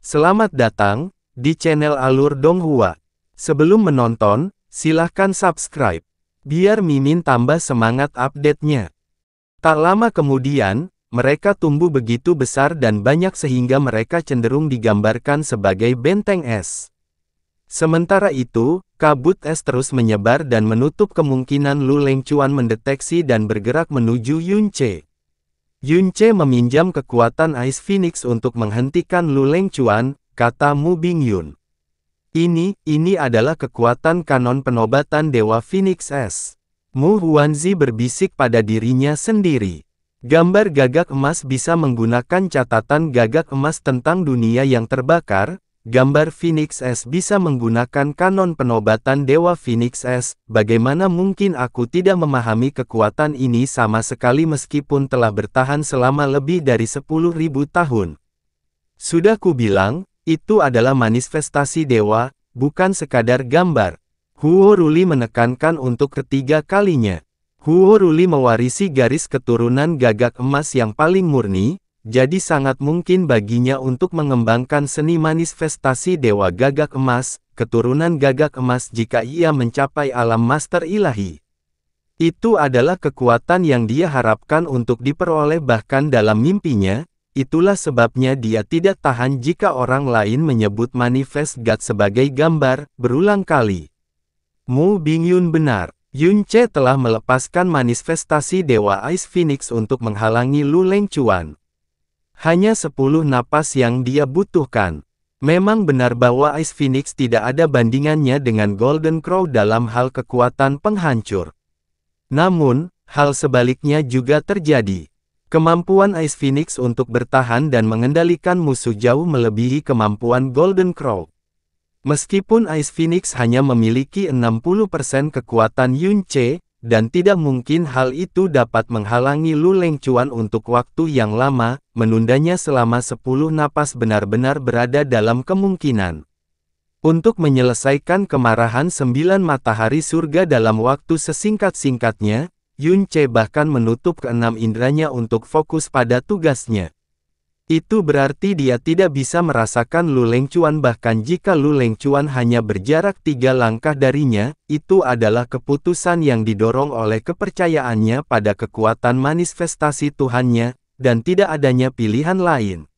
Selamat datang di channel Alur Donghua. Sebelum menonton, silahkan subscribe, biar Mimin tambah semangat update-nya. Tak lama kemudian, mereka tumbuh begitu besar dan banyak sehingga mereka cenderung digambarkan sebagai benteng es. Sementara itu, kabut es terus menyebar dan menutup kemungkinan Lu Lengquan mendeteksi dan bergerak menuju Yunce. Yunce meminjam kekuatan Ice Phoenix untuk menghentikan Lu Lengquan, kata Mu Bingyun. Ini adalah kekuatan kanon penobatan Dewa Phoenix Es. Mu Huanzi berbisik pada dirinya sendiri. Gambar gagak emas bisa menggunakan catatan gagak emas tentang dunia yang terbakar. Gambar Phoenix Es bisa menggunakan kanon penobatan Dewa Phoenix Es. Bagaimana mungkin aku tidak memahami kekuatan ini sama sekali meskipun telah bertahan selama lebih dari 10.000 tahun? Sudah kubilang, itu adalah manifestasi dewa, bukan sekadar gambar. Huo Ruli menekankan untuk ketiga kalinya. Huo Ruli mewarisi garis keturunan gagak emas yang paling murni, jadi sangat mungkin baginya untuk mengembangkan seni manifestasi dewa gagak emas, keturunan gagak emas jika ia mencapai alam master ilahi. Itu adalah kekuatan yang dia harapkan untuk diperoleh bahkan dalam mimpinya, itulah sebabnya dia tidak tahan jika orang lain menyebut manifest God sebagai gambar, berulang kali. Mu Bingyun benar. Yunce telah melepaskan manifestasi Dewa Ice Phoenix untuk menghalangi Lu Lengquan. Hanya 10 napas yang dia butuhkan. Memang benar bahwa Ice Phoenix tidak ada bandingannya dengan Golden Crow dalam hal kekuatan penghancur. Namun, hal sebaliknya juga terjadi. Kemampuan Ice Phoenix untuk bertahan dan mengendalikan musuh jauh melebihi kemampuan Golden Crow. Meskipun Ice Phoenix hanya memiliki 60% kekuatan Yunce, dan tidak mungkin hal itu dapat menghalangi Lu Lengquan untuk waktu yang lama, menundanya selama 10 napas benar-benar berada dalam kemungkinan. Untuk menyelesaikan kemarahan 9 matahari surga dalam waktu sesingkat-singkatnya, Yunce bahkan menutup keenam indranya untuk fokus pada tugasnya. Itu berarti dia tidak bisa merasakan Lu Lengquan bahkan jika Lu Lengquan hanya berjarak 3 langkah darinya, itu adalah keputusan yang didorong oleh kepercayaannya pada kekuatan manifestasi Tuhannya, dan tidak adanya pilihan lain.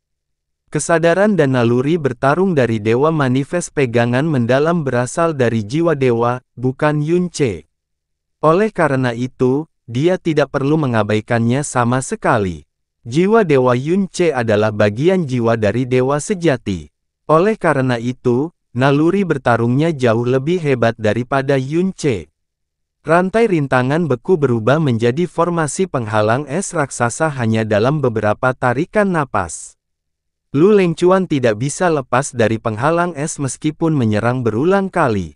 Kesadaran dan naluri bertarung dari Dewa Manifest pegangan mendalam berasal dari jiwa dewa, bukan Yunce. Oleh karena itu, dia tidak perlu mengabaikannya sama sekali. Jiwa Dewa Yunce adalah bagian jiwa dari dewa sejati. Oleh karena itu, naluri bertarungnya jauh lebih hebat daripada Yunce. Rantai rintangan beku berubah menjadi formasi penghalang es raksasa hanya dalam beberapa tarikan napas. Lu Lengquan tidak bisa lepas dari penghalang es meskipun menyerang berulang kali.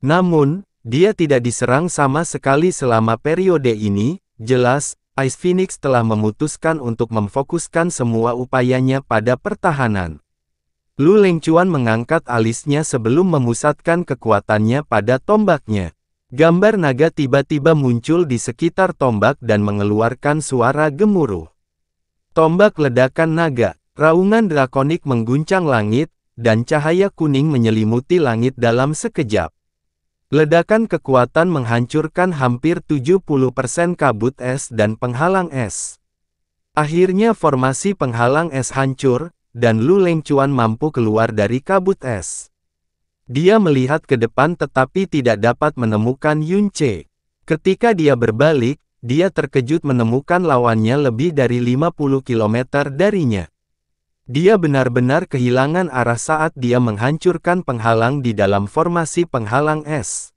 Namun, dia tidak diserang sama sekali selama periode ini, jelas. Ice Phoenix telah memutuskan untuk memfokuskan semua upayanya pada pertahanan. Lu Lengquan mengangkat alisnya sebelum memusatkan kekuatannya pada tombaknya. Gambar naga tiba-tiba muncul di sekitar tombak dan mengeluarkan suara gemuruh. Tombak ledakan naga, raungan drakonik mengguncang langit, dan cahaya kuning menyelimuti langit dalam sekejap. Ledakan kekuatan menghancurkan hampir 70% kabut es dan penghalang es. Akhirnya formasi penghalang es hancur, dan Lu Lengquan mampu keluar dari kabut es. Dia melihat ke depan tetapi tidak dapat menemukan Yunce. Ketika dia berbalik, dia terkejut menemukan lawannya lebih dari 50 km darinya. Dia benar-benar kehilangan arah saat dia menghancurkan penghalang di dalam formasi penghalang es.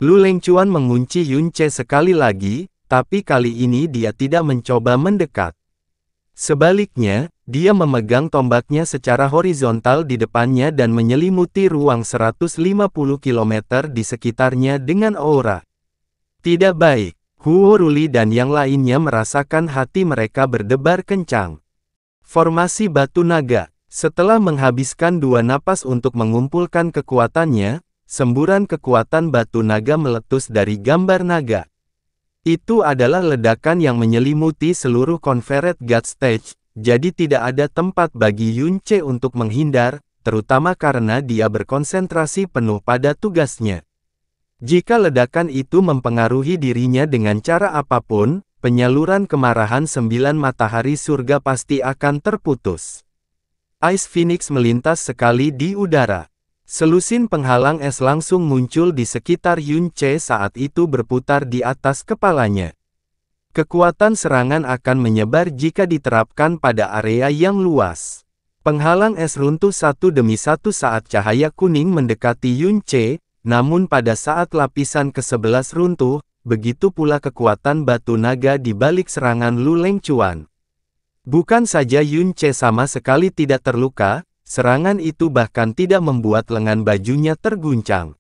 Lu Lengquan mengunci Yunce sekali lagi, tapi kali ini dia tidak mencoba mendekat. Sebaliknya, dia memegang tombaknya secara horizontal di depannya dan menyelimuti ruang 150 km di sekitarnya dengan aura. Tidak baik, Huo Ruli dan yang lainnya merasakan hati mereka berdebar kencang. Formasi batu naga. Setelah menghabiskan 2 napas untuk mengumpulkan kekuatannya, semburan kekuatan batu naga meletus dari gambar naga. Itu adalah ledakan yang menyelimuti seluruh Confederate God Stage, jadi tidak ada tempat bagi Yun Ce untuk menghindar, terutama karena dia berkonsentrasi penuh pada tugasnya. Jika ledakan itu mempengaruhi dirinya dengan cara apapun, penyaluran kemarahan 9 matahari surga pasti akan terputus. Ice Phoenix melintas sekali di udara. Selusin penghalang es langsung muncul di sekitar Yun Ce saat itu berputar di atas kepalanya. Kekuatan serangan akan menyebar jika diterapkan pada area yang luas. Penghalang es runtuh satu demi satu saat cahaya kuning mendekati Yun Ce, namun pada saat lapisan ke-11 runtuh, begitu pula kekuatan batu naga di balik serangan Lu Lengquan. Bukan saja Yun Ce sama sekali tidak terluka, serangan itu bahkan tidak membuat lengan bajunya terguncang.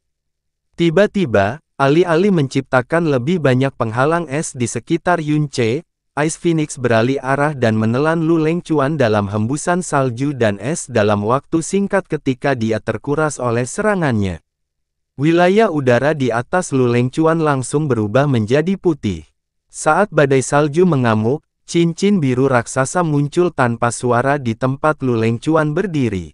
Tiba-tiba, alih-alih menciptakan lebih banyak penghalang es di sekitar Yun Ce, Ice Phoenix beralih arah dan menelan Lu Lengquan dalam hembusan salju dan es dalam waktu singkat ketika dia terkuras oleh serangannya. Wilayah udara di atas Lu Lengquan langsung berubah menjadi putih. Saat badai salju mengamuk, cincin biru raksasa muncul tanpa suara di tempat Lu Lengquan berdiri.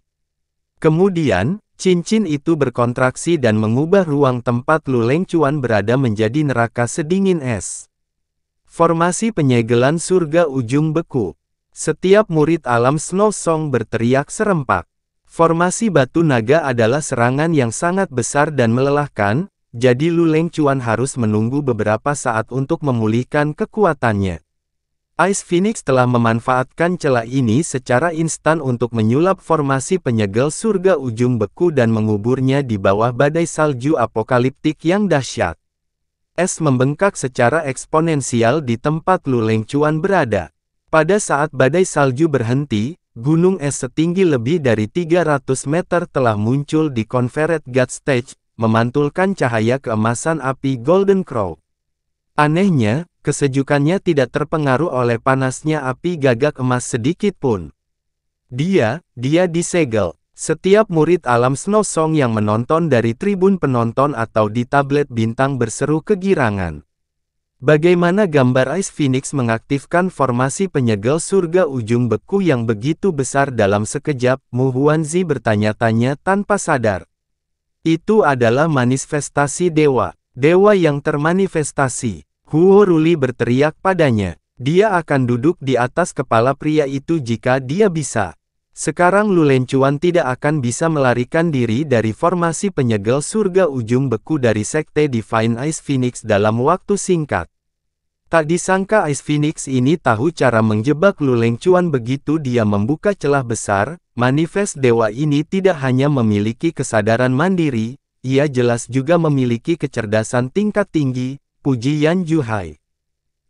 Kemudian, cincin itu berkontraksi dan mengubah ruang tempat Lu Lengquan berada menjadi neraka sedingin es. Formasi penyegelan surga ujung beku. Setiap murid alam Snow Song berteriak serempak. Formasi batu naga adalah serangan yang sangat besar dan melelahkan, jadi Lu Lengquan harus menunggu beberapa saat untuk memulihkan kekuatannya. Ice Phoenix telah memanfaatkan celah ini secara instan untuk menyulap formasi penyegel surga ujung beku dan menguburnya di bawah badai salju apokaliptik yang dahsyat. Es membengkak secara eksponensial di tempat Lu Lengquan berada. Pada saat badai salju berhenti, gunung es setinggi lebih dari 300 meter telah muncul di Confederate God Stage, memantulkan cahaya keemasan api Golden Crow. Anehnya, kesejukannya tidak terpengaruh oleh panasnya api gagak emas sedikit pun. Dia disegel. Setiap murid alam Snow Song yang menonton dari tribun penonton atau di tablet bintang berseru kegirangan. Bagaimana gambar Ice Phoenix mengaktifkan formasi penyegel surga ujung beku yang begitu besar dalam sekejap? Mu Huanzi bertanya-tanya tanpa sadar. Itu adalah manifestasi dewa. Dewa yang termanifestasi. Huo Ruli berteriak padanya. Dia akan duduk di atas kepala pria itu jika dia bisa. Sekarang Lu Lengquan tidak akan bisa melarikan diri dari formasi penyegel surga ujung beku dari Sekte Divine Ice Phoenix dalam waktu singkat. Tak disangka Ice Phoenix ini tahu cara menjebak Lu Lengquan begitu dia membuka celah besar. Manifest dewa ini tidak hanya memiliki kesadaran mandiri, ia jelas juga memiliki kecerdasan tingkat tinggi. Puji Yan Juhai.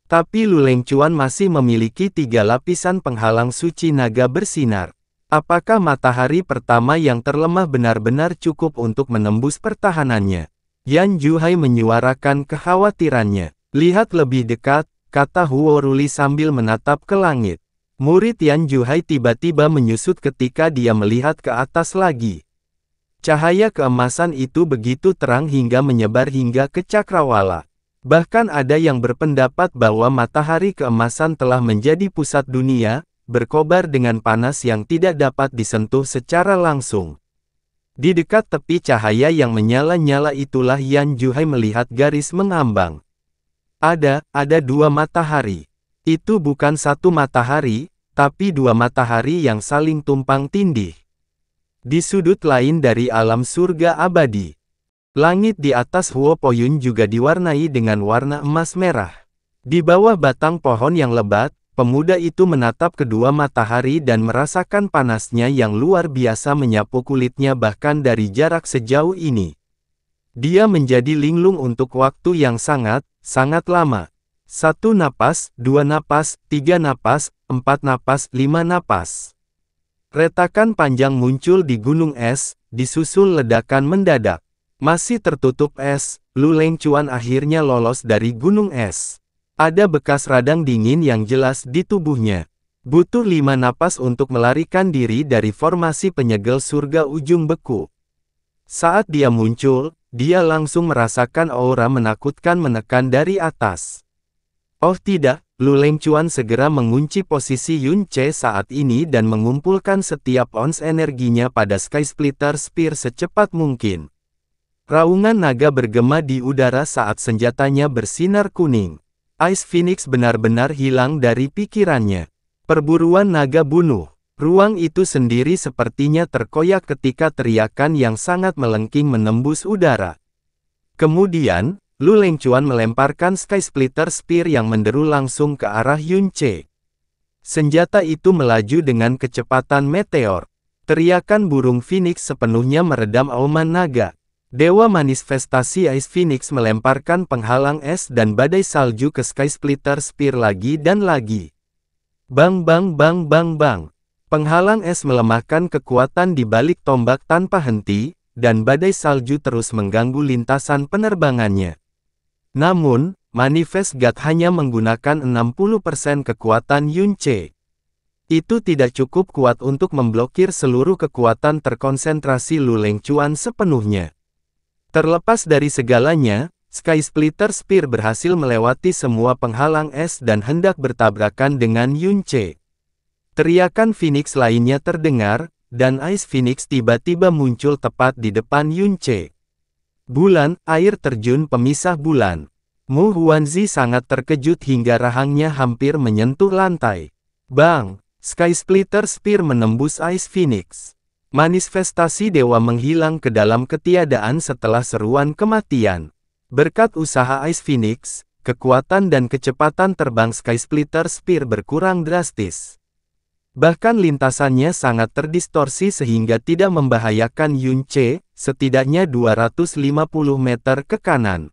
Tapi Lu Lengquan masih memiliki 3 lapisan penghalang suci naga bersinar. Apakah matahari pertama yang terlemah benar-benar cukup untuk menembus pertahanannya? Yan Juhai menyuarakan kekhawatirannya. Lihat lebih dekat, kata Huo Ruli sambil menatap ke langit. Murid Yan Juhai tiba-tiba menyusut ketika dia melihat ke atas lagi. Cahaya keemasan itu begitu terang hingga menyebar hingga ke cakrawala. Bahkan ada yang berpendapat bahwa matahari keemasan telah menjadi pusat dunia, berkobar dengan panas yang tidak dapat disentuh secara langsung. Di dekat tepi cahaya yang menyala-nyala itulah Yan Juhai melihat garis mengambang. Ada 2 matahari. Itu bukan satu matahari, tapi 2 matahari yang saling tumpang tindih. Di sudut lain dari alam surga abadi. Langit di atas Huo Poyun juga diwarnai dengan warna emas merah. Di bawah batang pohon yang lebat, pemuda itu menatap kedua matahari dan merasakan panasnya yang luar biasa menyapu kulitnya bahkan dari jarak sejauh ini. Dia menjadi linglung untuk waktu yang sangat lama. 1 napas, 2 napas, 3 napas, 4 napas, 5 napas. Retakan panjang muncul di gunung es, disusul ledakan mendadak. Masih tertutup es, Lu Lengquan akhirnya lolos dari gunung es. Ada bekas radang dingin yang jelas di tubuhnya. Butuh 5 napas untuk melarikan diri dari formasi penyegel surga ujung beku. Saat dia muncul, dia langsung merasakan aura menakutkan menekan dari atas. Oh tidak, Lu Lengchuan segera mengunci posisi Yun Ce saat ini dan mengumpulkan setiap ons energinya pada Sky Splitter Spear secepat mungkin. Raungan naga bergema di udara saat senjatanya bersinar kuning. Ice Phoenix benar-benar hilang dari pikirannya. Perburuan naga bunuh. Ruang itu sendiri sepertinya terkoyak ketika teriakan yang sangat melengking menembus udara. Kemudian, Lu Lengchuan melemparkan Sky Splitter Spear yang menderu langsung ke arah Yun Ce. Senjata itu melaju dengan kecepatan meteor. Teriakan burung Phoenix sepenuhnya meredam auman naga. Dewa manifestasi Ice Phoenix melemparkan penghalang es dan badai salju ke Sky Splitter Spear lagi dan lagi. Bang bang bang bang bang. Penghalang es melemahkan kekuatan di balik tombak tanpa henti, dan badai salju terus mengganggu lintasan penerbangannya. Namun, Manifest God hanya menggunakan 60% kekuatan Yun Ce. Itu tidak cukup kuat untuk memblokir seluruh kekuatan terkonsentrasi Lu Lengchuan sepenuhnya. Terlepas dari segalanya, Sky Splitter Spear berhasil melewati semua penghalang es dan hendak bertabrakan dengan Yun Ce. Teriakan Phoenix lainnya terdengar, dan Ice Phoenix tiba-tiba muncul tepat di depan Yun Ce. Bulan, air terjun pemisah bulan. Mu Huanzi sangat terkejut hingga rahangnya hampir menyentuh lantai. Bang! Sky Splitter Spear menembus Ice Phoenix. Manifestasi dewa menghilang ke dalam ketiadaan setelah seruan kematian. Berkat usaha Ice Phoenix, kekuatan dan kecepatan terbang Sky Splitter Spear berkurang drastis. Bahkan lintasannya sangat terdistorsi sehingga tidak membahayakan Yun Ce, setidaknya 250 meter ke kanan.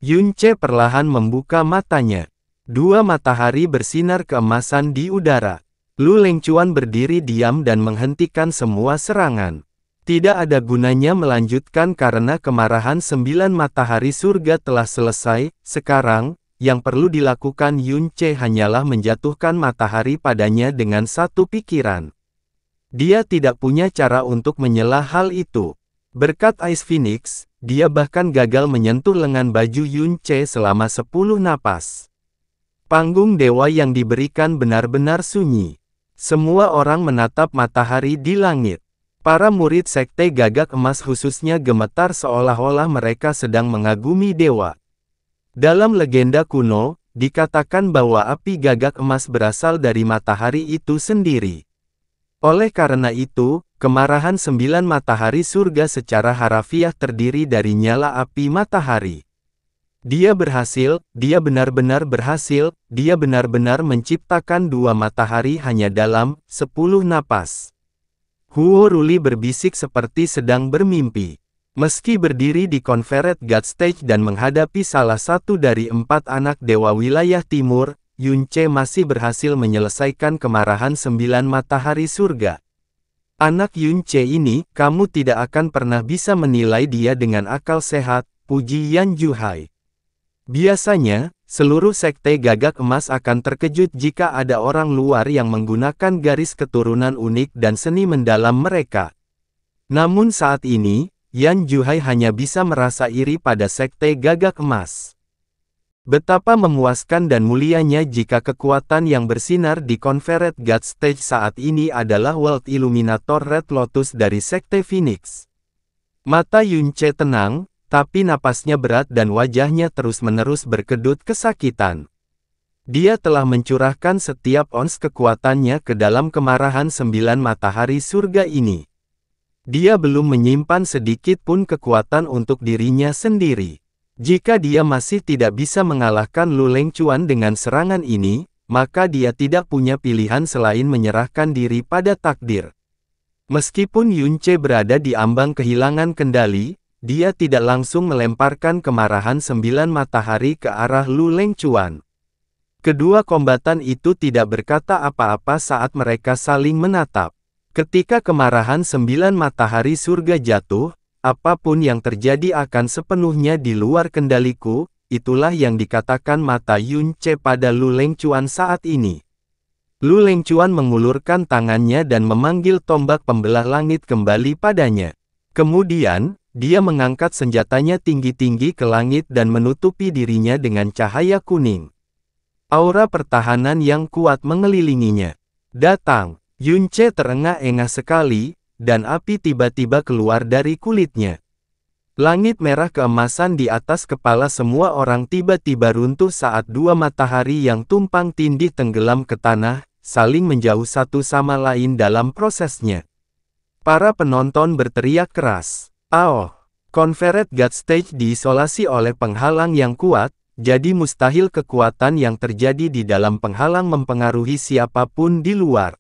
Yun Ce perlahan membuka matanya. Dua matahari bersinar keemasan di udara. Lu Lengchuan berdiri diam dan menghentikan semua serangan. Tidak ada gunanya melanjutkan karena kemarahan 9 matahari surga telah selesai. Sekarang, yang perlu dilakukan Yun Ce hanyalah menjatuhkan matahari padanya dengan satu pikiran. Dia tidak punya cara untuk menyela hal itu. Berkat Ice Phoenix, dia bahkan gagal menyentuh lengan baju Yun Ce selama 10 napas. Panggung dewa yang diberikan benar-benar sunyi. Semua orang menatap matahari di langit. Para murid Sekte Gagak Emas khususnya gemetar seolah-olah mereka sedang mengagumi dewa. Dalam legenda kuno, dikatakan bahwa api Gagak Emas berasal dari matahari itu sendiri. Oleh karena itu, kemarahan 9 matahari surga secara harafiah terdiri dari nyala api matahari. Dia berhasil, dia benar-benar berhasil, dia benar-benar menciptakan 2 matahari hanya dalam 10 napas. Huo Ruli berbisik seperti sedang bermimpi. Meski berdiri di Confederate God Stage dan menghadapi salah satu dari 4 anak dewa wilayah timur, Yun Ce masih berhasil menyelesaikan kemarahan 9 matahari surga. Anak Yun Ce ini, kamu tidak akan pernah bisa menilai dia dengan akal sehat, puji Yan Juhai. Biasanya, seluruh sekte Gagak Emas akan terkejut jika ada orang luar yang menggunakan garis keturunan unik dan seni mendalam mereka. Namun saat ini, Yan Juhai hanya bisa merasa iri pada sekte Gagak Emas. Betapa memuaskan dan mulianya jika kekuatan yang bersinar di Confederate God Stage saat ini adalah World Illuminator Red Lotus dari sekte Phoenix. Mata Yun Ce tenang, tapi napasnya berat dan wajahnya terus-menerus berkedut kesakitan. Dia telah mencurahkan setiap ons kekuatannya ke dalam kemarahan 9 matahari surga ini. Dia belum menyimpan sedikit pun kekuatan untuk dirinya sendiri. Jika dia masih tidak bisa mengalahkan Lu Lengchuan dengan serangan ini, maka dia tidak punya pilihan selain menyerahkan diri pada takdir. Meskipun Yun Ce berada di ambang kehilangan kendali, dia tidak langsung melemparkan kemarahan 9 matahari ke arah Lu Lengchuan. Kedua kombatan itu tidak berkata apa-apa saat mereka saling menatap. Ketika kemarahan 9 matahari surga jatuh, apapun yang terjadi akan sepenuhnya di luar kendaliku, itulah yang dikatakan mata Yun Ce pada Lu Lengchuan saat ini. Lu Lengchuan mengulurkan tangannya dan memanggil tombak pembelah langit kembali padanya. Kemudian, dia mengangkat senjatanya tinggi-tinggi ke langit dan menutupi dirinya dengan cahaya kuning. Aura pertahanan yang kuat mengelilinginya. Datang, Yunce terengah-engah sekali, dan api tiba-tiba keluar dari kulitnya. Langit merah keemasan di atas kepala semua orang tiba-tiba runtuh saat dua matahari yang tumpang tindih tenggelam ke tanah, saling menjauh satu sama lain dalam prosesnya. Para penonton berteriak keras. "Aoh!" Confederate God Stage diisolasi oleh penghalang yang kuat, jadi mustahil kekuatan yang terjadi di dalam penghalang mempengaruhi siapapun di luar.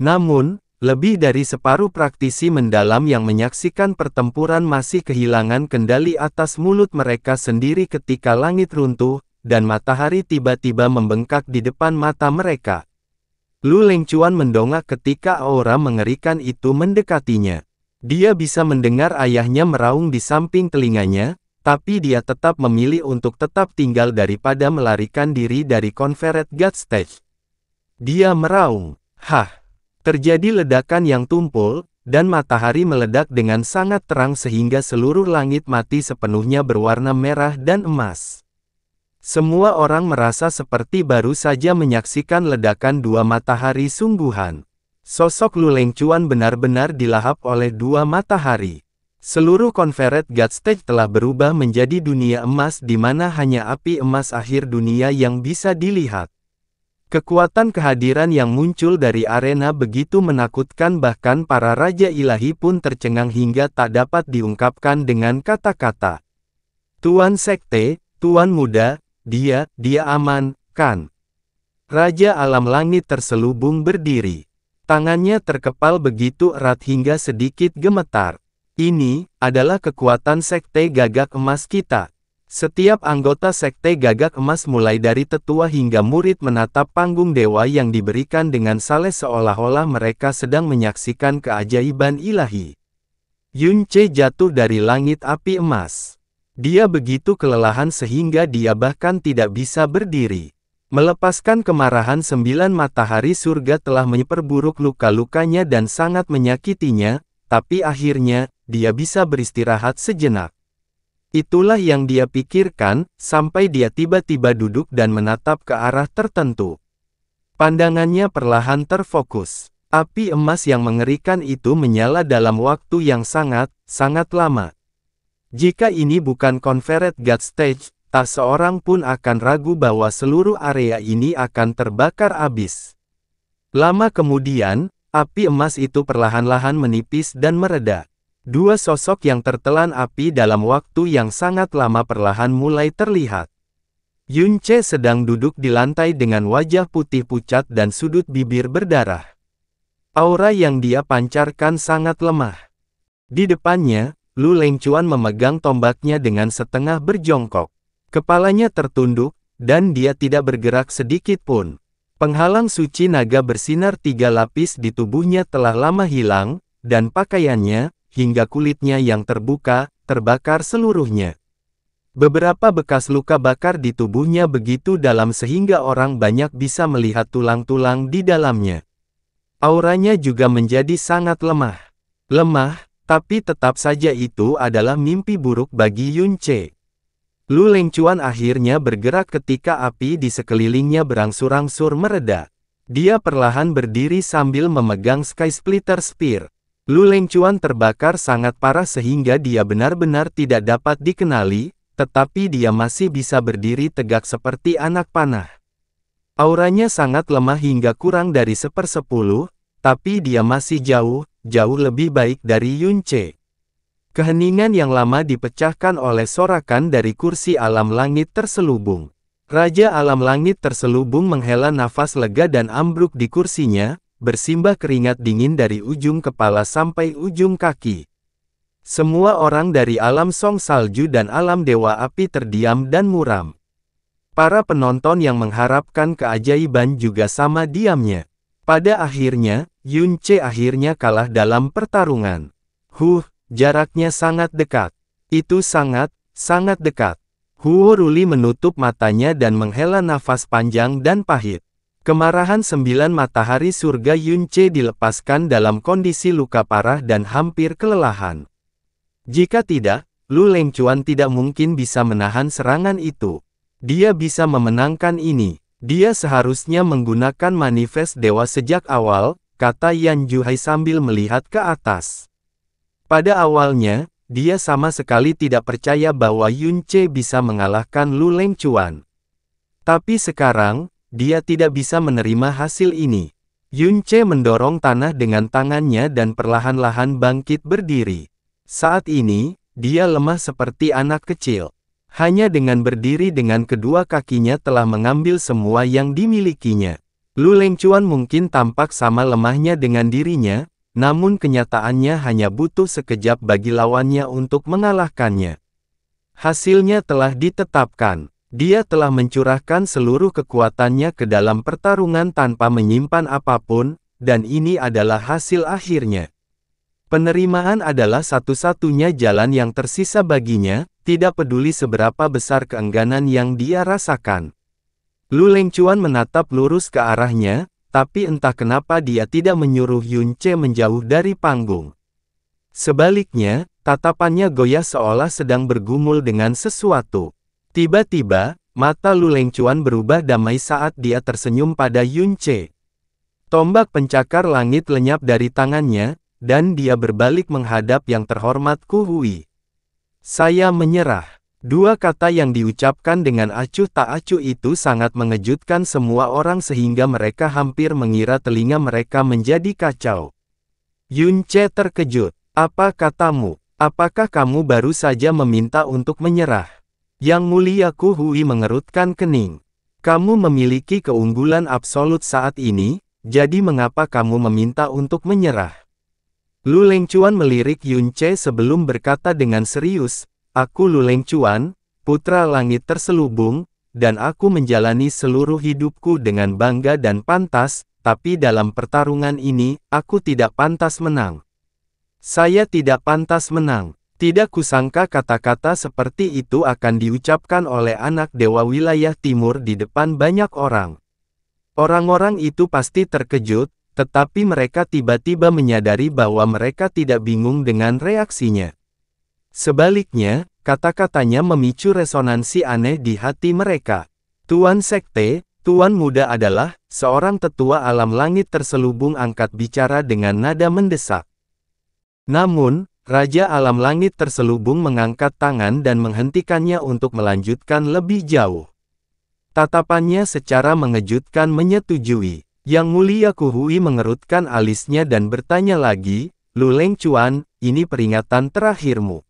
Namun, lebih dari separuh praktisi mendalam yang menyaksikan pertempuran masih kehilangan kendali atas mulut mereka sendiri ketika langit runtuh, dan matahari tiba-tiba membengkak di depan mata mereka. Lu Lengcuan mendongak ketika aura mengerikan itu mendekatinya. Dia bisa mendengar ayahnya meraung di samping telinganya, tapi dia tetap memilih untuk tetap tinggal daripada melarikan diri dari Confederate God Stage. Dia meraung, "Hah!" Terjadi ledakan yang tumpul, dan matahari meledak dengan sangat terang sehingga seluruh langit mati sepenuhnya berwarna merah dan emas. Semua orang merasa seperti baru saja menyaksikan ledakan dua matahari sungguhan. Sosok Lu Lengcuan benar-benar dilahap oleh dua matahari. Seluruh Confederate God Stage telah berubah menjadi dunia emas di mana hanya api emas akhir dunia yang bisa dilihat. Kekuatan kehadiran yang muncul dari arena begitu menakutkan bahkan para raja ilahi pun tercengang hingga tak dapat diungkapkan dengan kata-kata. "Tuan Sekte, Tuan Muda, dia aman, kan?" Raja Alam Langit terselubung berdiri. Tangannya terkepal begitu erat hingga sedikit gemetar. "Ini adalah kekuatan Sekte Gagak Emas kita." Setiap anggota Sekte Gagak Emas mulai dari tetua hingga murid menatap panggung dewa yang diberikan dengan saleh seolah-olah mereka sedang menyaksikan keajaiban ilahi. Yunce jatuh dari langit api emas. Dia begitu kelelahan sehingga dia bahkan tidak bisa berdiri. Melepaskan kemarahan 9 matahari surga telah memperburuk luka-lukanya dan sangat menyakitinya, tapi akhirnya, dia bisa beristirahat sejenak. Itulah yang dia pikirkan, sampai dia tiba-tiba duduk dan menatap ke arah tertentu. Pandangannya perlahan terfokus. Api emas yang mengerikan itu menyala dalam waktu yang sangat lama. Jika ini bukan Confederate God Stage, tak seorang pun akan ragu bahwa seluruh area ini akan terbakar habis. Lama kemudian, api emas itu perlahan-lahan menipis dan mereda. Dua sosok yang tertelan api dalam waktu yang sangat lama perlahan mulai terlihat. Yunce sedang duduk di lantai dengan wajah putih pucat dan sudut bibir berdarah. Aura yang dia pancarkan sangat lemah. Di depannya, Lu Lengcuan memegang tombaknya dengan setengah berjongkok. Kepalanya tertunduk, dan dia tidak bergerak sedikit pun. Penghalang suci naga bersinar 3 lapis di tubuhnya telah lama hilang, dan pakaiannya, hingga kulitnya yang terbuka, terbakar seluruhnya. Beberapa bekas luka bakar di tubuhnya begitu dalam sehingga orang banyak bisa melihat tulang-tulang di dalamnya. Auranya juga menjadi sangat lemah. Lemah, tapi tetap saja itu adalah mimpi buruk bagi Yunce. Lu Lengcuan akhirnya bergerak ketika api di sekelilingnya berangsur-angsur mereda. Dia perlahan berdiri sambil memegang Sky Splitter Spear. Lu Lengcuan terbakar sangat parah sehingga dia benar-benar tidak dapat dikenali, tetapi dia masih bisa berdiri tegak seperti anak panah. Auranya sangat lemah hingga kurang dari 1/10, tapi dia masih jauh lebih baik dari Yunce. Keheningan yang lama dipecahkan oleh sorakan dari kursi alam langit terselubung. Raja alam langit terselubung menghela nafas lega dan ambruk di kursinya, bersimbah keringat dingin dari ujung kepala sampai ujung kaki. Semua orang dari alam song salju dan alam dewa api terdiam dan muram. Para penonton yang mengharapkan keajaiban juga sama diamnya. Pada akhirnya, Yunce akhirnya kalah dalam pertarungan. Jaraknya sangat dekat. Itu sangat dekat. Huo Ruli menutup matanya dan menghela nafas panjang dan pahit. Kemarahan 9 matahari surga Yunce dilepaskan dalam kondisi luka parah dan hampir kelelahan. Jika tidak, Lu Lengcuan tidak mungkin bisa menahan serangan itu. Dia bisa memenangkan ini. Dia seharusnya menggunakan manifest dewa sejak awal, kata Yan Juhai sambil melihat ke atas. Pada awalnya, dia sama sekali tidak percaya bahwa Yun Ce bisa mengalahkan Lu Lengquan. Tapi sekarang, dia tidak bisa menerima hasil ini. Yun Ce mendorong tanah dengan tangannya dan perlahan-lahan bangkit berdiri. Saat ini, dia lemah seperti anak kecil. Hanya dengan berdiri dengan kedua kakinya telah mengambil semua yang dimilikinya. Lu Lengquan mungkin tampak sama lemahnya dengan dirinya, namun kenyataannya hanya butuh sekejap bagi lawannya untuk mengalahkannya. Hasilnya telah ditetapkan. Dia telah mencurahkan seluruh kekuatannya ke dalam pertarungan tanpa menyimpan apapun, dan ini adalah hasil akhirnya. Penerimaan adalah satu-satunya jalan yang tersisa baginya, tidak peduli seberapa besar keengganan yang dia rasakan. Lu Lengquan menatap lurus ke arahnya, tapi entah kenapa dia tidak menyuruh Yun Ce menjauh dari panggung. Sebaliknya, tatapannya goyah seolah sedang bergumul dengan sesuatu. Tiba-tiba, mata Lu Lengquan berubah damai saat dia tersenyum pada Yun Ce. Tombak pencakar langit lenyap dari tangannya, dan dia berbalik menghadap yang terhormat Ku Hui. Saya menyerah. Dua kata yang diucapkan dengan acuh tak acuh itu sangat mengejutkan semua orang sehingga mereka hampir mengira telinga mereka menjadi kacau. Yun Ce terkejut. Apa katamu? Apakah kamu baru saja meminta untuk menyerah? Yang mulia Ku Hui mengerutkan kening. Kamu memiliki keunggulan absolut saat ini, jadi mengapa kamu meminta untuk menyerah? Lu Lengquan melirik Yun Ce sebelum berkata dengan serius, aku Lu Lengquan, putra langit terselubung, dan aku menjalani seluruh hidupku dengan bangga dan pantas, tapi dalam pertarungan ini, aku tidak pantas menang. Saya tidak pantas menang. Tidak kusangka kata-kata seperti itu akan diucapkan oleh anak dewa wilayah timur di depan banyak orang. Orang-orang itu pasti terkejut, tetapi mereka tiba-tiba menyadari bahwa mereka tidak bingung dengan reaksinya. Sebaliknya, kata-katanya memicu resonansi aneh di hati mereka. Tuan Sekte, Tuan Muda adalah seorang tetua alam langit terselubung angkat bicara dengan nada mendesak. Namun, Raja Alam Langit terselubung mengangkat tangan dan menghentikannya untuk melanjutkan lebih jauh. Tatapannya secara mengejutkan menyetujui. Yang mulia Ku Hui mengerutkan alisnya dan bertanya lagi, Lu Lengquan, ini peringatan terakhirmu.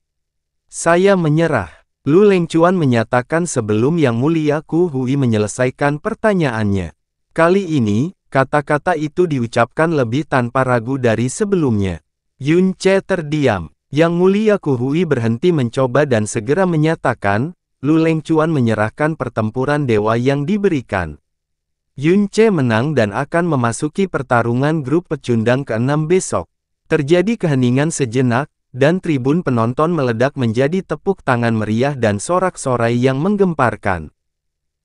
Saya menyerah. Lu Lengquan menyatakan sebelum Yang mulia Ku Hui menyelesaikan pertanyaannya. Kali ini, kata-kata itu diucapkan lebih tanpa ragu dari sebelumnya. Yun Ce terdiam. Yang mulia Ku Hui berhenti mencoba dan segera menyatakan, Lu Lengquan menyerahkan pertempuran dewa yang diberikan. Yun Ce menang dan akan memasuki pertarungan grup pecundang ke-6 besok. Terjadi keheningan sejenak, dan tribun penonton meledak menjadi tepuk tangan meriah dan sorak-sorai yang menggemparkan.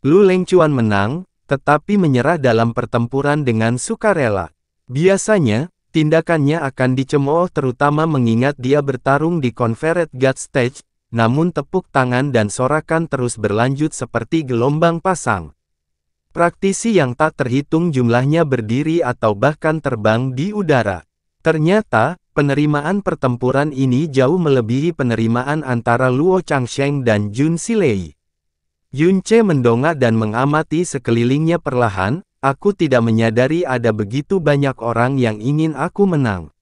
Lu Lengquan menang, tetapi menyerah dalam pertempuran dengan sukarela. Biasanya, tindakannya akan dicemooh terutama mengingat dia bertarung di Confederate God Stage, namun tepuk tangan dan sorakan terus berlanjut seperti gelombang pasang. Praktisi yang tak terhitung jumlahnya berdiri atau bahkan terbang di udara. Ternyata, penerimaan pertempuran ini jauh melebihi penerimaan antara Luo Changsheng dan Jun Silei. Yun Ce mendongak dan mengamati sekelilingnya perlahan, aku tidak menyadari ada begitu banyak orang yang ingin aku menang.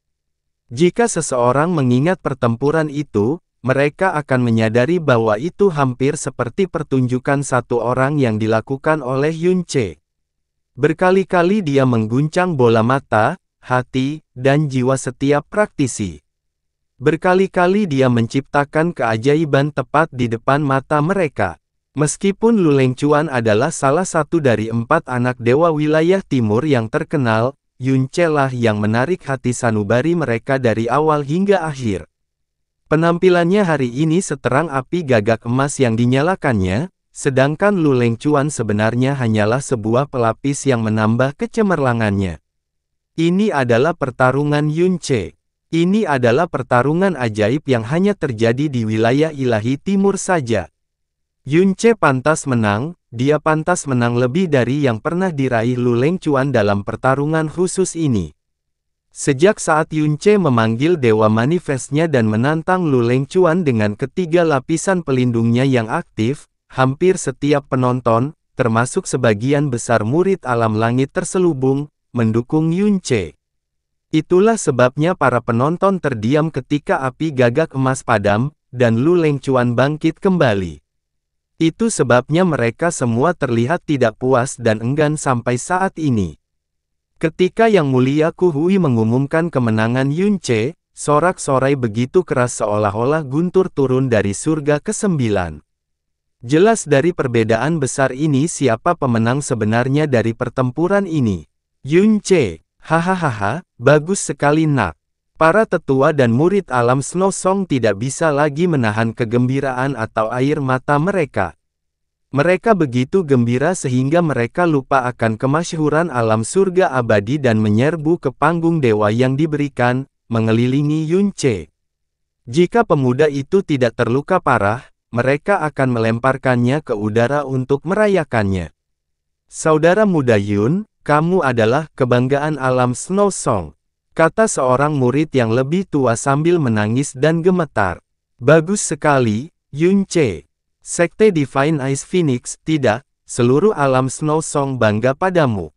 Jika seseorang mengingat pertempuran itu, mereka akan menyadari bahwa itu hampir seperti pertunjukan satu orang yang dilakukan oleh Yun Ce. Berkali-kali dia mengguncang bola mata, hati, dan jiwa setiap praktisi. Berkali-kali dia menciptakan keajaiban tepat di depan mata mereka. Meskipun Lu Lengquan adalah salah satu dari 4 anak dewa wilayah timur yang terkenal, Yun Ce lah yang menarik hati sanubari mereka dari awal hingga akhir. Penampilannya hari ini seterang api gagak emas yang dinyalakannya, sedangkan Lu Lengquan sebenarnya hanyalah sebuah pelapis yang menambah kecemerlangannya. Ini adalah pertarungan Yun Ce. Ini adalah pertarungan ajaib yang hanya terjadi di wilayah ilahi timur saja. Yunce pantas menang, dia pantas menang lebih dari yang pernah diraih Lu Lengquan dalam pertarungan khusus ini. Sejak saat Yunce memanggil Dewa Manifestnya dan menantang Lu Lengquan dengan ketiga lapisan pelindungnya yang aktif, hampir setiap penonton, termasuk sebagian besar murid alam langit terselubung, mendukung Yunce. Itulah sebabnya para penonton terdiam ketika api gagak emas padam, dan Lu Lengquan bangkit kembali. Itu sebabnya mereka semua terlihat tidak puas dan enggan sampai saat ini. Ketika Yang Mulia Ku Hui mengumumkan kemenangan Yunce, sorak-sorai begitu keras seolah-olah guntur turun dari surga ke-9. Jelas dari perbedaan besar ini siapa pemenang sebenarnya dari pertempuran ini. Yunce, hahaha, bagus sekali nak. Para tetua dan murid alam Snow Song tidak bisa lagi menahan kegembiraan atau air mata mereka. Mereka begitu gembira sehingga mereka lupa akan kemasyhuran alam surga abadi dan menyerbu ke panggung dewa yang diberikan, mengelilingi Yunce. Jika pemuda itu tidak terluka parah, mereka akan melemparkannya ke udara untuk merayakannya. Saudara muda Yun, kamu adalah kebanggaan alam Snow Song, kata seorang murid yang lebih tua sambil menangis dan gemetar. Bagus sekali, Yunce. Sekte Divine Ice Phoenix, tidak, seluruh alam Snow Song bangga padamu.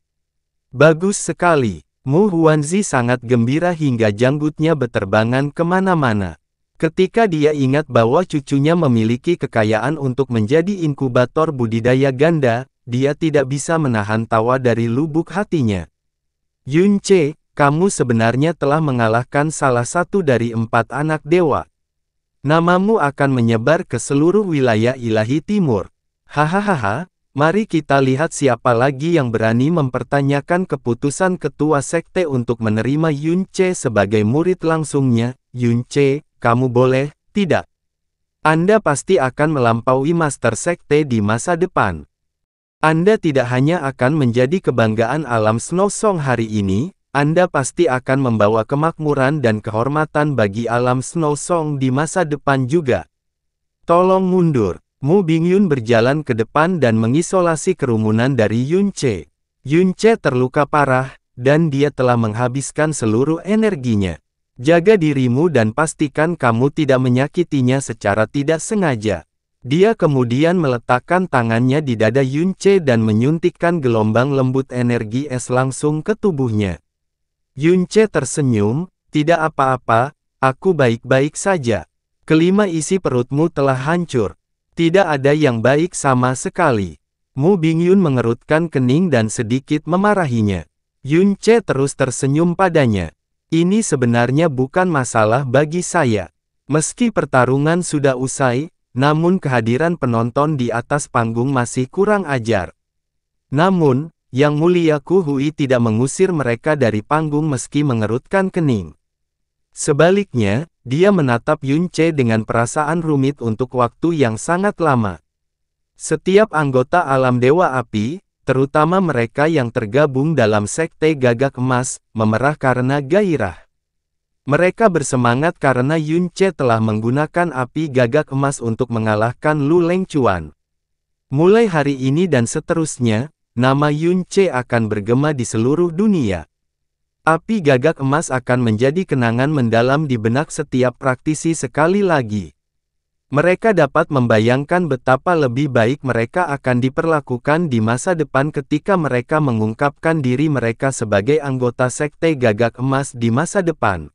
Bagus sekali. Mu Huanzi sangat gembira hingga janggutnya beterbangan kemana-mana. Ketika dia ingat bahwa cucunya memiliki kekayaan untuk menjadi inkubator budidaya ganda, dia tidak bisa menahan tawa dari lubuk hatinya. Yunce, kamu sebenarnya telah mengalahkan salah satu dari 4 anak dewa. Namamu akan menyebar ke seluruh wilayah ilahi timur. Hahaha, mari kita lihat siapa lagi yang berani mempertanyakan keputusan ketua sekte untuk menerima Yunce sebagai murid langsungnya. Yunce, kamu boleh, tidak? Anda pasti akan melampaui master sekte di masa depan. Anda tidak hanya akan menjadi kebanggaan alam Snow Song hari ini, Anda pasti akan membawa kemakmuran dan kehormatan bagi alam Snow Song di masa depan juga. Tolong mundur. Mu Bingyun berjalan ke depan dan mengisolasi kerumunan dari Yunce. Yunce terluka parah, dan dia telah menghabiskan seluruh energinya. Jaga dirimu dan pastikan kamu tidak menyakitinya secara tidak sengaja. Dia kemudian meletakkan tangannya di dada Yunce dan menyuntikkan gelombang lembut energi es langsung ke tubuhnya. Yunce tersenyum, tidak apa-apa, aku baik-baik saja. Kelima isi perutmu telah hancur. Tidak ada yang baik sama sekali. Mu Bingyun mengerutkan kening dan sedikit memarahinya. Yunce terus tersenyum padanya. Ini sebenarnya bukan masalah bagi saya. Meski pertarungan sudah usai, namun kehadiran penonton di atas panggung masih kurang ajar. Namun, Yang Mulia Ku Hui tidak mengusir mereka dari panggung meski mengerutkan kening. Sebaliknya, dia menatap Yunce dengan perasaan rumit untuk waktu yang sangat lama. Setiap anggota alam Dewa Api, terutama mereka yang tergabung dalam sekte gagak emas, memerah karena gairah. Mereka bersemangat karena Yunce telah menggunakan api gagak emas untuk mengalahkan Lu Lengquan. Mulai hari ini dan seterusnya, nama Yunce akan bergema di seluruh dunia. Api gagak emas akan menjadi kenangan mendalam di benak setiap praktisi sekali lagi. Mereka dapat membayangkan betapa lebih baik mereka akan diperlakukan di masa depan ketika mereka mengungkapkan diri mereka sebagai anggota sekte gagak emas di masa depan.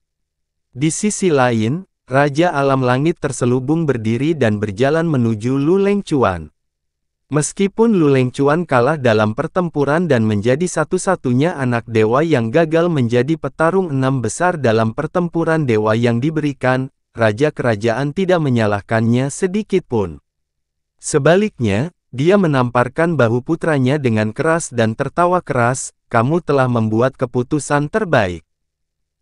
Di sisi lain, Raja Alam Langit terselubung berdiri dan berjalan menuju Lu Lengquan. Meskipun Lu Lengquan kalah dalam pertempuran dan menjadi satu-satunya anak dewa yang gagal menjadi petarung 6 besar dalam pertempuran dewa yang diberikan, Raja Kerajaan tidak menyalahkannya sedikit pun. Sebaliknya, dia menamparkan bahu putranya dengan keras dan tertawa keras, kamu telah membuat keputusan terbaik.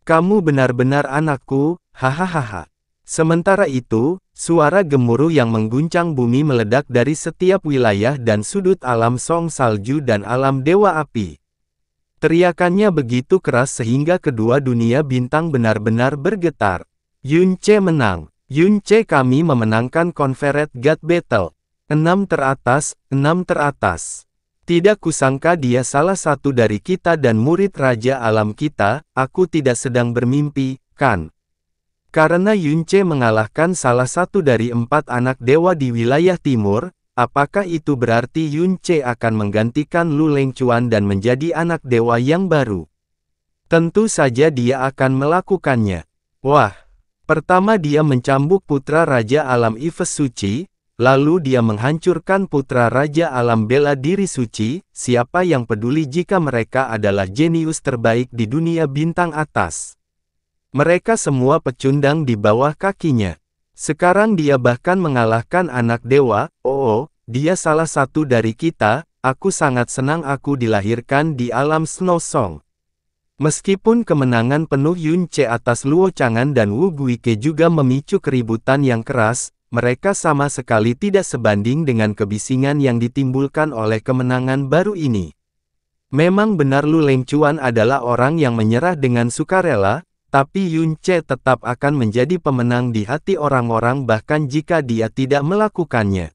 Kamu benar-benar anakku, hahaha. Sementara itu, suara gemuruh yang mengguncang bumi meledak dari setiap wilayah dan sudut alam Song Salju dan alam Dewa Api. Teriakannya begitu keras sehingga kedua dunia bintang benar-benar bergetar. Yunce menang. Yunce kami memenangkan Confederate God Battle. 6 teratas, 6 teratas. Tidak kusangka dia salah satu dari kita dan murid Raja Alam kita, aku tidak sedang bermimpi, kan? Karena Yunce mengalahkan salah satu dari 4 anak dewa di wilayah timur, apakah itu berarti Yunce akan menggantikan Lu Lengquan dan menjadi anak dewa yang baru? Tentu saja dia akan melakukannya. Wah! Pertama dia mencambuk putra Raja Alam Yves Suci, lalu dia menghancurkan putra Raja Alam Bela Diri Suci, siapa yang peduli jika mereka adalah jenius terbaik di dunia bintang atas. Mereka semua pecundang di bawah kakinya. Sekarang dia bahkan mengalahkan anak dewa, oh, dia salah satu dari kita, aku sangat senang aku dilahirkan di alam Snow Song. Meskipun kemenangan penuh Yunce atas Luo Chang'an dan Wu Guike juga memicu keributan yang keras, mereka sama sekali tidak sebanding dengan kebisingan yang ditimbulkan oleh kemenangan baru ini. Memang benar Lu Lengquan adalah orang yang menyerah dengan sukarela, tapi Yunce tetap akan menjadi pemenang di hati orang-orang bahkan jika dia tidak melakukannya.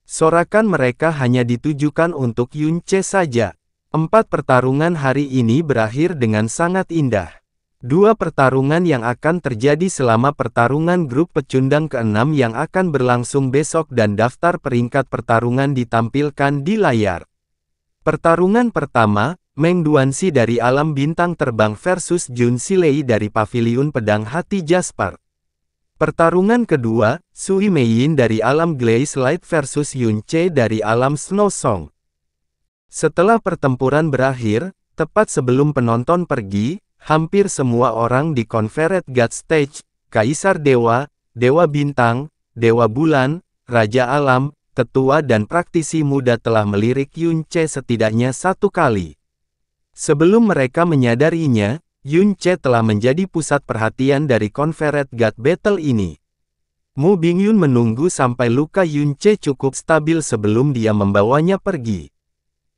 Sorakan mereka hanya ditujukan untuk Yunce saja. 4 pertarungan hari ini berakhir dengan sangat indah. 2 pertarungan yang akan terjadi selama pertarungan grup pecundang ke-6 yang akan berlangsung besok dan daftar peringkat pertarungan ditampilkan di layar. Pertarungan pertama, Meng Duanxi dari Alam Bintang Terbang versus Jun Silei dari Paviliun Pedang Hati Jasper. Pertarungan kedua, Sui Meiyin dari Alam Glaze Light versus Yunce dari Alam Snow Song. Setelah pertempuran berakhir, tepat sebelum penonton pergi, hampir semua orang di Conference God Stage, Kaisar Dewa, Dewa Bintang, Dewa Bulan, Raja Alam, Tetua dan praktisi muda telah melirik Yunce setidaknya 1 kali. Sebelum mereka menyadarinya, Yunce telah menjadi pusat perhatian dari Conference God Battle ini. Mu Bingyun menunggu sampai luka Yunce cukup stabil sebelum dia membawanya pergi.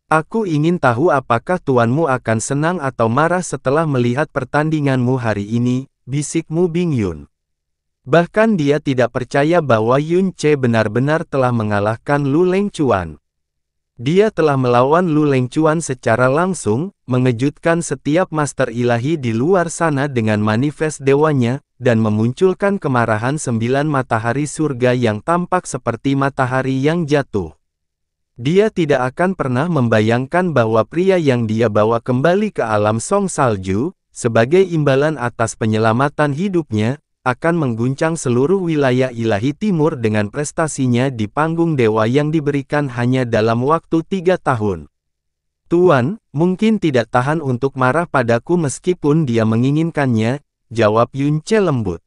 Aku ingin tahu apakah tuanmu akan senang atau marah setelah melihat pertandinganmu hari ini, bisik Mu Bingyun. Bahkan dia tidak percaya bahwa Yunce benar-benar telah mengalahkan Lu Lengquan. Dia telah melawan Lu Lengquan secara langsung, mengejutkan setiap master ilahi di luar sana dengan manifest dewanya, dan memunculkan kemarahan 9 matahari surga yang tampak seperti matahari yang jatuh. Dia tidak akan pernah membayangkan bahwa pria yang dia bawa kembali ke alam Song Salju, sebagai imbalan atas penyelamatan hidupnya, akan mengguncang seluruh wilayah ilahi timur dengan prestasinya di panggung dewa yang diberikan hanya dalam waktu 3 tahun. Tuan, mungkin tidak tahan untuk marah padaku meskipun dia menginginkannya, jawab Yunce lembut.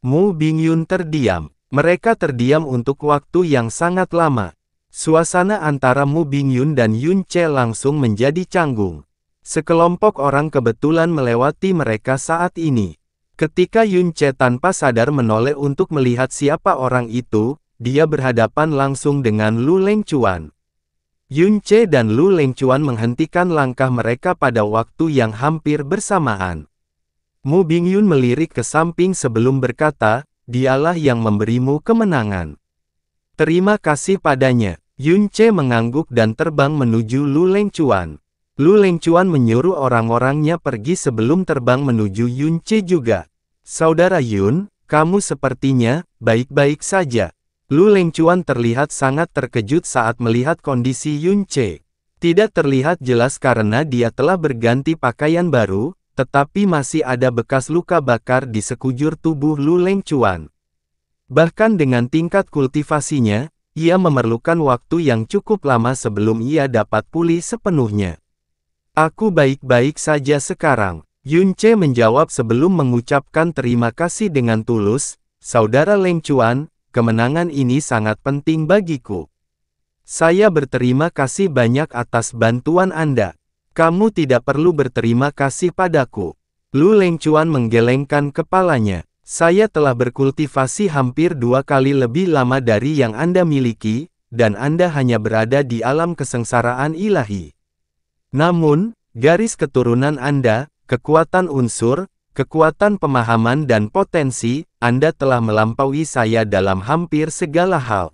Mu Bingyun terdiam. Mereka terdiam untuk waktu yang sangat lama. Suasana antara Mu Bingyun dan Yunce langsung menjadi canggung. Sekelompok orang kebetulan melewati mereka saat ini. Ketika Yunce tanpa sadar menoleh untuk melihat siapa orang itu, dia berhadapan langsung dengan Lu Lengquan. Yunce dan Lu Lengquan menghentikan langkah mereka pada waktu yang hampir bersamaan. Mu Bingyun melirik ke samping sebelum berkata, dialah yang memberimu kemenangan. Terima kasih padanya. Yunce mengangguk dan terbang menuju Lu Lengquan. Lu Lengquan menyuruh orang-orangnya pergi sebelum terbang menuju Yunce juga. Saudara Yun, kamu sepertinya baik-baik saja. Lu Lengquan terlihat sangat terkejut saat melihat kondisi Yunce. Tidak terlihat jelas karena dia telah berganti pakaian baru, tetapi masih ada bekas luka bakar di sekujur tubuh Lu Lengquan. Bahkan dengan tingkat kultivasinya, ia memerlukan waktu yang cukup lama sebelum ia dapat pulih sepenuhnya. Aku baik-baik saja sekarang, Yunce menjawab sebelum mengucapkan terima kasih dengan tulus, Saudara Lengquan, kemenangan ini sangat penting bagiku. Saya berterima kasih banyak atas bantuan Anda. Kamu tidak perlu berterima kasih padaku. Lu Lengquan menggelengkan kepalanya. Saya telah berkultivasi hampir 2 kali lebih lama dari yang Anda miliki, dan Anda hanya berada di alam kesengsaraan ilahi. Namun, garis keturunan Anda, kekuatan unsur, kekuatan pemahaman dan potensi, Anda telah melampaui saya dalam hampir segala hal.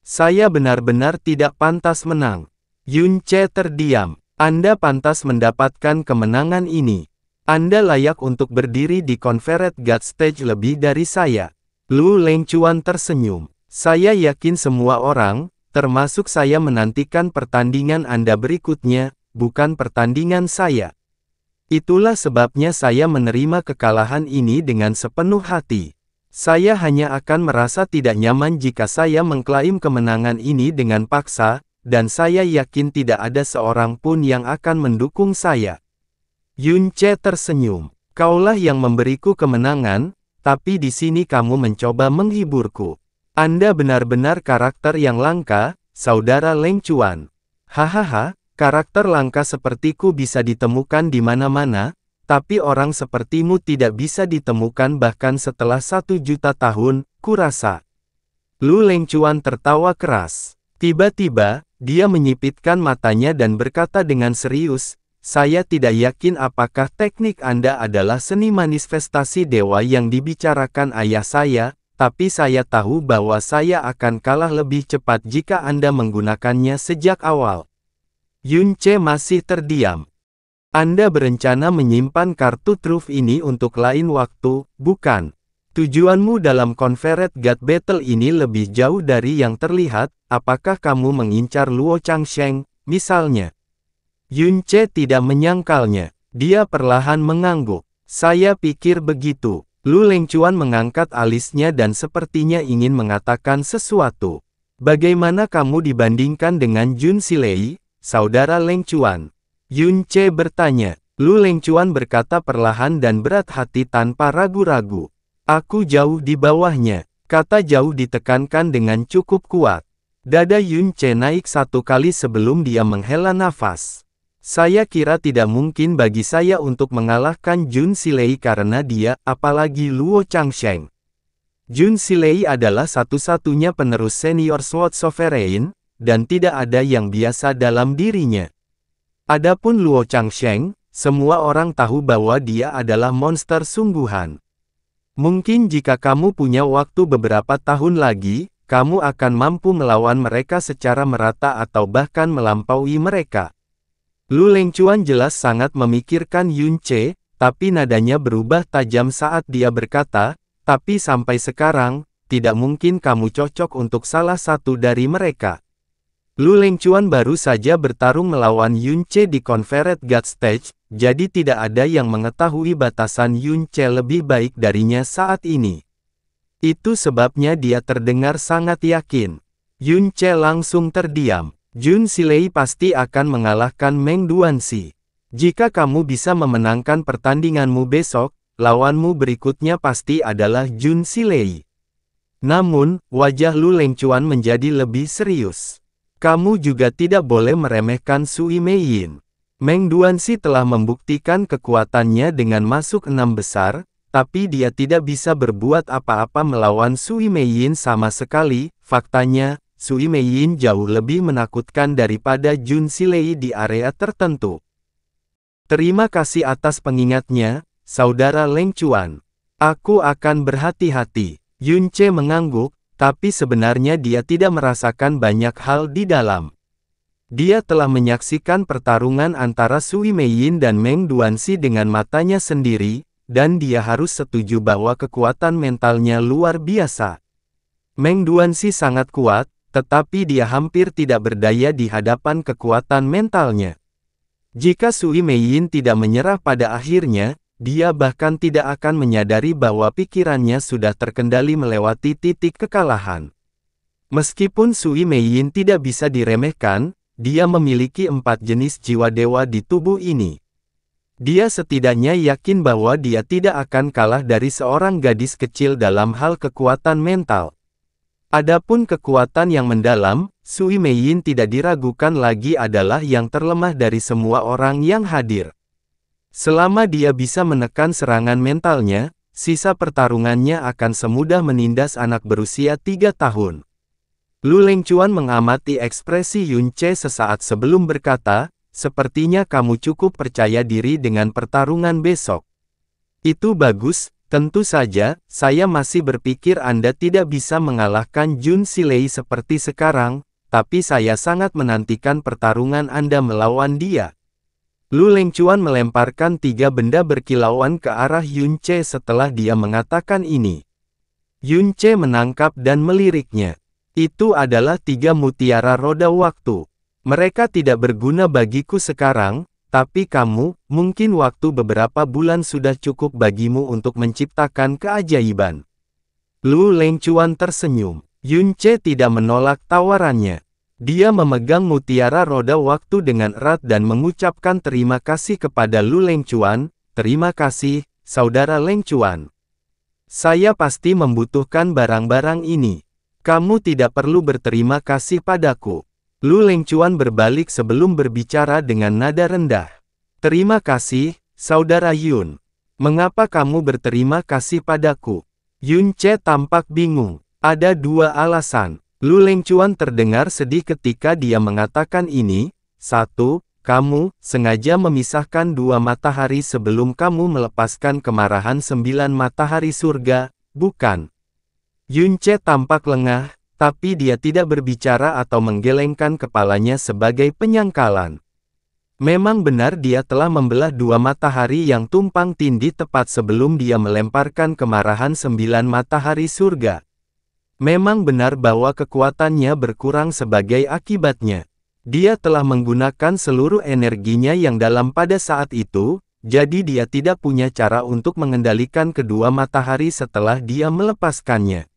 Saya benar-benar tidak pantas menang. Yun Che terdiam. Anda pantas mendapatkan kemenangan ini. Anda layak untuk berdiri di Confederate God Stage lebih dari saya. Lu Lengchuan tersenyum. Saya yakin semua orang, termasuk saya menantikan pertandingan Anda berikutnya, bukan pertandingan saya. Itulah sebabnya saya menerima kekalahan ini dengan sepenuh hati. Saya hanya akan merasa tidak nyaman jika saya mengklaim kemenangan ini dengan paksa, dan saya yakin tidak ada seorang pun yang akan mendukung saya. Yun Che tersenyum. Kaulah yang memberiku kemenangan, tapi di sini kamu mencoba menghiburku. Anda benar-benar karakter yang langka, Saudara Lengchuan. Hahaha, karakter langka sepertiku bisa ditemukan di mana-mana, tapi orang sepertimu tidak bisa ditemukan bahkan setelah 1 juta tahun, kurasa. Lu Lengchuan tertawa keras. Tiba-tiba, dia menyipitkan matanya dan berkata dengan serius, saya tidak yakin apakah teknik Anda adalah seni manifestasi dewa yang dibicarakan ayah saya, tapi saya tahu bahwa saya akan kalah lebih cepat jika Anda menggunakannya sejak awal. Yun Che masih terdiam. Anda berencana menyimpan kartu truf ini untuk lain waktu, bukan? Tujuanmu dalam Confederate God Battle ini lebih jauh dari yang terlihat, apakah kamu mengincar Luo Changsheng, misalnya? Yun Che tidak menyangkalnya. Dia perlahan mengangguk. Saya pikir begitu. Lu Lengchuan mengangkat alisnya dan sepertinya ingin mengatakan sesuatu. Bagaimana kamu dibandingkan dengan Jun Silei, Saudara Lengchuan? Yun Che bertanya. Lu Lengchuan berkata perlahan dan berat hati tanpa ragu-ragu. Aku jauh di bawahnya. Kata jauh ditekankan dengan cukup kuat. Dada Yun Che naik 1 kali sebelum dia menghela nafas. Saya kira tidak mungkin bagi saya untuk mengalahkan Jun Silei karena dia, apalagi Luo Changsheng. Jun Silei adalah satu-satunya penerus senior Sword Sovereign, dan tidak ada yang biasa dalam dirinya. Adapun Luo Changsheng, semua orang tahu bahwa dia adalah monster sungguhan. Mungkin jika kamu punya waktu beberapa tahun lagi, kamu akan mampu melawan mereka secara merata atau bahkan melampaui mereka. Lu Lengchuan jelas sangat memikirkan Yun Che, tapi nadanya berubah tajam saat dia berkata, tapi sampai sekarang, tidak mungkin kamu cocok untuk salah satu dari mereka. Lu Lengchuan baru saja bertarung melawan Yun Che di Confederate God Stage, jadi tidak ada yang mengetahui batasan Yun Che lebih baik darinya saat ini. Itu sebabnya dia terdengar sangat yakin. Yun Che langsung terdiam. Jun Silei pasti akan mengalahkan Meng Duanxi. Jika kamu bisa memenangkan pertandinganmu besok, lawanmu berikutnya pasti adalah Jun Silei. Namun, wajah Lu Lengchuan menjadi lebih serius. Kamu juga tidak boleh meremehkan Sui Meiyin. Meng Duanxi telah membuktikan kekuatannya dengan masuk 6 besar, tapi dia tidak bisa berbuat apa-apa melawan Sui Meiyin sama sekali. Faktanya, Sui Meiyin jauh lebih menakutkan daripada Jun Silei di area tertentu. Terima kasih atas pengingatnya, Saudara Lengchuan. Aku akan berhati-hati. Yun Che mengangguk, tapi sebenarnya dia tidak merasakan banyak hal di dalam. Dia telah menyaksikan pertarungan antara Sui Meiyin dan Meng Duanxi dengan matanya sendiri, dan dia harus setuju bahwa kekuatan mentalnya luar biasa. Meng Duanxi sangat kuat, tetapi dia hampir tidak berdaya di hadapan kekuatan mentalnya. Jika Sui Meiyin tidak menyerah pada akhirnya, dia bahkan tidak akan menyadari bahwa pikirannya sudah terkendali melewati titik kekalahan. Meskipun Sui Meiyin tidak bisa diremehkan, dia memiliki 4 jenis jiwa dewa di tubuh ini. Dia setidaknya yakin bahwa dia tidak akan kalah dari seorang gadis kecil dalam hal kekuatan mental. Adapun kekuatan yang mendalam, Sui Meiyin tidak diragukan lagi adalah yang terlemah dari semua orang yang hadir. Selama dia bisa menekan serangan mentalnya, sisa pertarungannya akan semudah menindas anak berusia 3 tahun. Lu Lengchuan mengamati ekspresi Yun Che sesaat sebelum berkata, sepertinya kamu cukup percaya diri dengan pertarungan besok. Itu bagus, Tentu saja, saya masih berpikir Anda tidak bisa mengalahkan Jun Silei seperti sekarang, tapi saya sangat menantikan pertarungan Anda melawan dia. Lu Lengcuan melemparkan 3 benda berkilauan ke arah Yun Ce setelah dia mengatakan ini. Yun Ce menangkap dan meliriknya. Itu adalah 3 mutiara roda waktu. Mereka tidak berguna bagiku sekarang, tapi kamu, mungkin waktu beberapa bulan sudah cukup bagimu untuk menciptakan keajaiban. Lu Lengcuan tersenyum. Yun Ce tidak menolak tawarannya. Dia memegang mutiara roda waktu dengan erat dan mengucapkan terima kasih kepada Lu Lengcuan. Terima kasih, Saudara Lengcuan. Saya pasti membutuhkan barang-barang ini. Kamu tidak perlu berterima kasih padaku. Lu Lengcuan berbalik sebelum berbicara dengan nada rendah. Terima kasih, Saudara Yun. Mengapa kamu berterima kasih padaku? Yun Ce tampak bingung. Ada 2 alasan. Lu Lengcuan terdengar sedih ketika dia mengatakan ini. 1. Kamu sengaja memisahkan 2 matahari sebelum kamu melepaskan kemarahan 9 matahari surga, bukan? Yun Ce tampak lengah, tapi dia tidak berbicara atau menggelengkan kepalanya sebagai penyangkalan. Memang benar dia telah membelah 2 matahari yang tumpang tindih tepat sebelum dia melemparkan kemarahan 9 matahari surga. Memang benar bahwa kekuatannya berkurang sebagai akibatnya. Dia telah menggunakan seluruh energinya yang dalam pada saat itu, jadi dia tidak punya cara untuk mengendalikan kedua matahari setelah dia melepaskannya.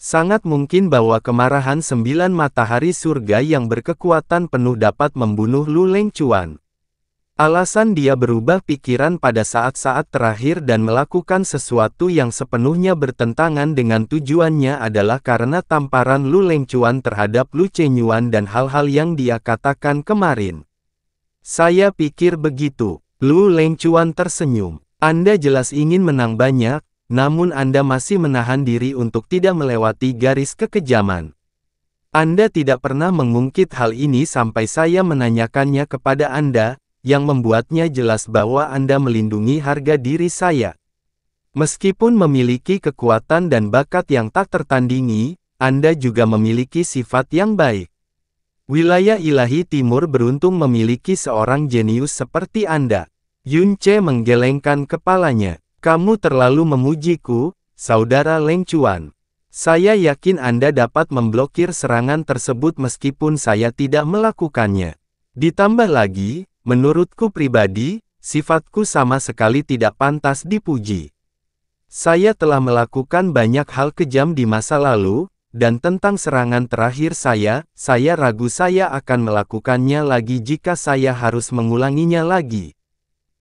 Sangat mungkin bahwa kemarahan 9 matahari surga yang berkekuatan penuh dapat membunuh Lu Lengcuan. Alasan dia berubah pikiran pada saat-saat terakhir dan melakukan sesuatu yang sepenuhnya bertentangan dengan tujuannya adalah karena tamparan Lu Lengcuan terhadap Lu Chenyuan dan hal-hal yang dia katakan kemarin. Saya pikir begitu. Lu Lengcuan tersenyum. Anda jelas ingin menang banyak, namun Anda masih menahan diri untuk tidak melewati garis kekejaman. Anda tidak pernah mengungkit hal ini sampai saya menanyakannya kepada Anda, yang membuatnya jelas bahwa Anda melindungi harga diri saya. Meskipun memiliki kekuatan dan bakat yang tak tertandingi, Anda juga memiliki sifat yang baik. Wilayah ilahi timur beruntung memiliki seorang jenius seperti Anda. Yun Ce menggelengkan kepalanya. Kamu terlalu memujiku, Saudara Lengcuan. Saya yakin Anda dapat memblokir serangan tersebut meskipun saya tidak melakukannya. Ditambah lagi, menurutku pribadi, sifatku sama sekali tidak pantas dipuji. Saya telah melakukan banyak hal kejam di masa lalu, dan tentang serangan terakhir saya ragu saya akan melakukannya lagi jika saya harus mengulanginya lagi.